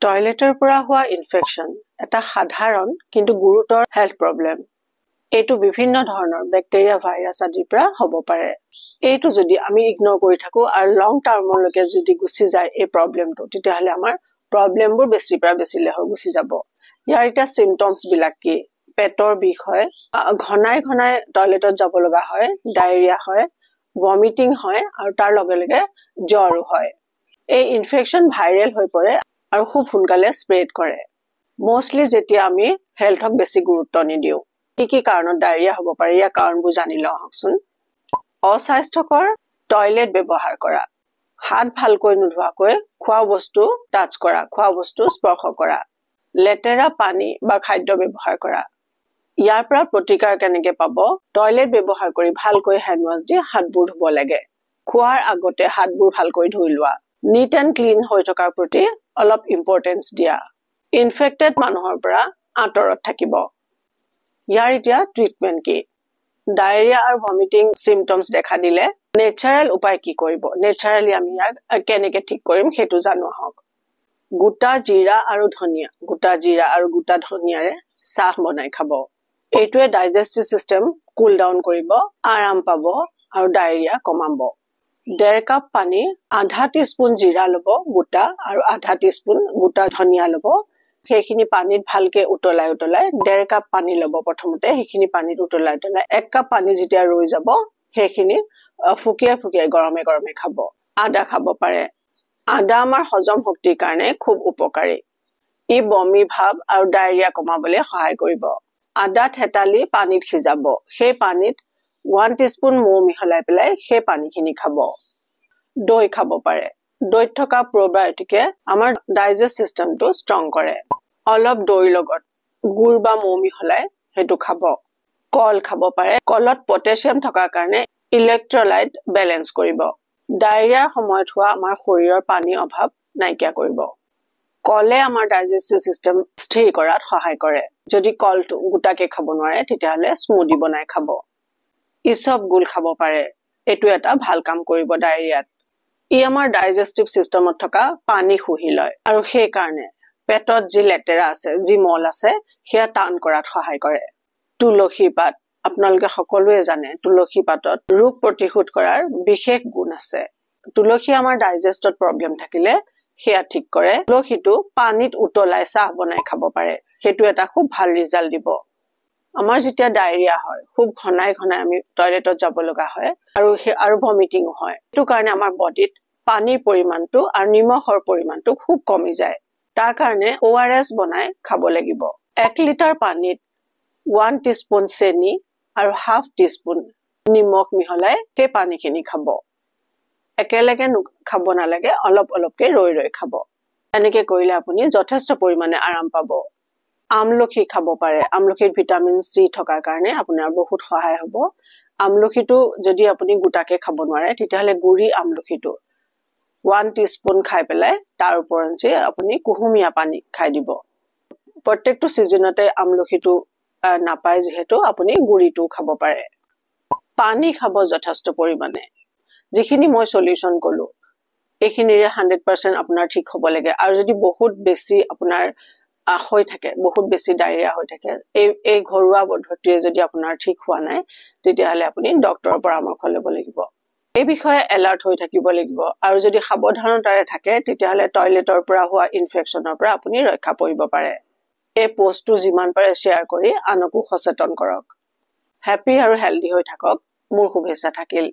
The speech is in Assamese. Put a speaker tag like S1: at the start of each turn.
S1: টয়লেটৰ পৰা হোৱা ইনফেকশন এটা সাধাৰণ কিন্তু গুৰুতৰ হেলথ প্ৰব্লেম। এইটো বিভিন্ন ধৰণৰ বেক্টেৰিয়া ভাইৰাছ আদিৰ পৰা হ'ব পাৰে। এইটো যদি আমি ইগনোৰ কৰি থাকো আৰু লং টাৰ্মলৈকে যদি গুচি যায় এই প্ৰব্লেমটো, তেতিয়াহ'লে আমাৰ প্ৰব্লেমবোৰ বেছিৰ পৰা বেছিলৈ হৈ গুচি যাব। ইয়াৰ এটা চিমটমছ বিলাক কি? পেটৰ বিষ হয়, ঘনাই ঘনাই টয়লেটত যাব লগা হয়, ডায়েৰিয়া হয়, ভমিটিং হয় আৰু তাৰ লগে লগে জ্বৰো হয়। এই ইনফেকশন ভাইৰেল হৈ পৰে আৰু খুব সোনকালে স্প্ৰেড কৰে। মোষ্টলি যেতিয়া আমি হেলথক বেছি গুৰুত্ব নিদিওঁ। কি কাৰণত ডায়েৰিয়া হ'ব পাৰে, ইয়াৰ কাৰণবোৰ জানি লওঁ আহকচোন। অস্বাস্থ্যকৰ টয়লেট ব্যৱহাৰ কৰা, হাত ভালকৈ নোধোৱাকৈ খোৱা বস্তু টাচ কৰা, খোৱা বস্তু স্পৰ্শ কৰা, লেতেৰা পানী বা খাদ্য ব্যৱহাৰ কৰা। ইয়াৰ পৰা প্ৰতিকাৰ কেনেকে পাব? টয়লেট ব্যৱহাৰ কৰি ভালকৈ হেণ্ড ৱাছ দি হাতবোৰ ধুব লাগে। খোৱাৰ আগতে হাতবোৰ ভালকৈ ধুই লোৱা। নিট এণ্ড ক্লিন হৈ থকাৰ প্ৰতি অলপ ইম্পৰ্টেঞ্চ দিয়া। ইনফেক্টেড মানুহৰ পৰা আঁতৰত থাকিব। ইয়াৰ এতিয়া ট্ৰিটমেণ্ট কি? ডায়েৰিয়া আৰু ভমিটিং চিমটমছ দেখা দিলে নেচাৰেল উপায় কি কৰিব? নেচাৰেলি আমি ইয়াক কেনেকে ঠিক কৰিম সেইটো জানো আহক। গোটা জিৰা আৰু ধনিয়া, গোটা জিৰা আৰু গোটা ধনিয়াৰে চাহ বনাই খাব। এইটোৱে ডাইজেষ্টিভ চিষ্টেম কুল ডাউন কৰিব, আৰাম পাব আৰু ডায়েৰিয়া কমাব। 1.5 কাপ পানী, আধা টিস্পুন জিৰা ল'ব গোটা আৰু আধা টিস্পুন গোটা ধনিয়া ল'ব। সেইখিনি পানীত ভালকে উতলাই 1.5 কাপ পানী ল'ব প্ৰথমতে। সেইখিনি পানীত উতলাই 1 কাপ পানী যেতিয়া ৰৈ যাব, সেইখিনি ফুকিয়াই ফুকিয়াই গৰমে গৰমে খাব। আদা খাব পাৰে। আদা আমাৰ হজম শক্তিৰ কাৰণে খুব উপকাৰী। ই বমি ভাব আৰু ডায়েৰিয়া কমাবলৈ সহায় কৰিব। আদা থেতালি পানীত সিজাব। সেই পানীত 1 টিস্পুন মৌ মিহলাই পেলাই সেই পানীখিনি খাব। দৈ খাব পাৰে। দৈত থকা প্ৰবায়টিকে আমাৰ ডাইজেষ্ট চিষ্টেমটো ষ্ট্ৰং কৰে। অলপ দৈৰ লগত গুড় বা মৌ মিহলাই সেইটো খাব। কল খাব পাৰে। কলত পটাছিয়াম থকাৰ কাৰণে ইলেক্ট্ৰলাইট বেলেঞ্চ কৰিব। ডায়েৰিয়াৰ সময়ত হোৱা আমাৰ শৰীৰৰ পানীৰ অভাৱ নাইকিয়া কৰিব। কলে আমাৰ ডাইজেষ্টিভ চিষ্টেম স্থিৰ কৰাত সহায় কৰে। যদি কলটো গোটাকে খাব নোৱাৰে তেতিয়াহ'লে স্মুদি বনাই খাব। ইসবগুল খাব পাৰে। এইটো এটা ভাল কাম কৰিব ডায়েৰিয়াত। ই আমাৰ ডাইজেষ্টিভ চিষ্টেমত থকা পানী শুহি লয় আৰু সেইকাৰণে পেটত যি লেতেৰা আছে, যি মল আছে, সেয়া টান কৰাত সহায় কৰে। তুলসী পাত, আপোনালোকে সকলোৱে জানে তুলসী পাতত ৰোগ প্ৰতিৰোধ কৰাৰ বিশেষ গুণ আছে। তুলসী আমাৰ ডাইজেষ্টত প্ৰব্লেম থাকিলে সেয়া ঠিক কৰে। তুলসীটো পানীত উতলাই চাহ বনাই খাব পাৰে। সেইটো এটা খুব ভাল ৰিজাল্ট দিব। আমাৰ যেতিয়া ডায়েৰিয়া হয়, খুব ঘনাই ঘনাই আমি টয়লেটত যাব লগা হয় আৰু ভমিটিংও হয়। সেইটো কাৰণে আমাৰ বডিত পানীৰ পৰিমাণটো আৰু নিমখৰ পৰিমাণটো খুব কমি যায়। তাৰ কাৰণে ORS বনাই খাব লাগিব। 1 লিটাৰ পানীত 1 টিস্পুন চেনি আৰু ½ টিস্পুন নিমখ মিহলাই সেই পানীখিনি খাব। একেলগে খাব নালাগে, অলপ অলপকে ৰৈ ৰৈ খাব। এনেকে কৰিলে আপুনি যথেষ্ট পৰিমাণে আৰাম পাব। আমলখি খাব পাৰে। আমলখিত ভিটামিন চি থকাৰ কাৰণে আপোনাৰ বহুত সহায় হ'ব। আমলখিটো যদি আপুনি গোটাকে খাব নোৱাৰে তেতিয়াহ'লে গুৰি আমলখিটো 1 টিস্পুন খাই পেলাই তাৰ ওপৰঞ্চি আপুনি কুহুমীয়া পানী খাই দিব। প্ৰত্যেকটো সিজনতে আমলখিটো নাপায় যিহেতু আপুনি গুৰিটো খাব পাৰে। পানী খাব যথেষ্ট পৰিমাণে। যিখিনি মই সলিউশন কলো এইখিনিৰে 100% আপোনাৰ ঠিক হ'ব লাগে। আৰু যদি বহুত বেছি আপোনাৰ হৈ থাকে, বহুত বেছি ডায়েৰিয়া হৈ থাকে, এই ঘৰুৱা পদ্ধতিৰে যদি আপোনাৰ ঠিক হোৱা নাই তেতিয়াহ'লে আপুনি ডক্তৰৰ পৰামৰ্শ ল'ব লাগিব। এই বিষয়ে এলাৰ্ট হৈ থাকিব লাগিব। আৰু যদি সাৱধানতাৰে থাকে তেতিয়াহ'লে টয়লেটৰ পৰা হোৱা ইনফেকশনৰ পৰা আপুনি ৰক্ষা পৰিব পাৰে। এই পোষ্টটো যিমান পাৰে শ্বেয়াৰ কৰি আনকো সচেতন কৰক। হেপী আৰু হেলদি হৈ থাকক। মোৰ শুভেচ্ছা থাকিল।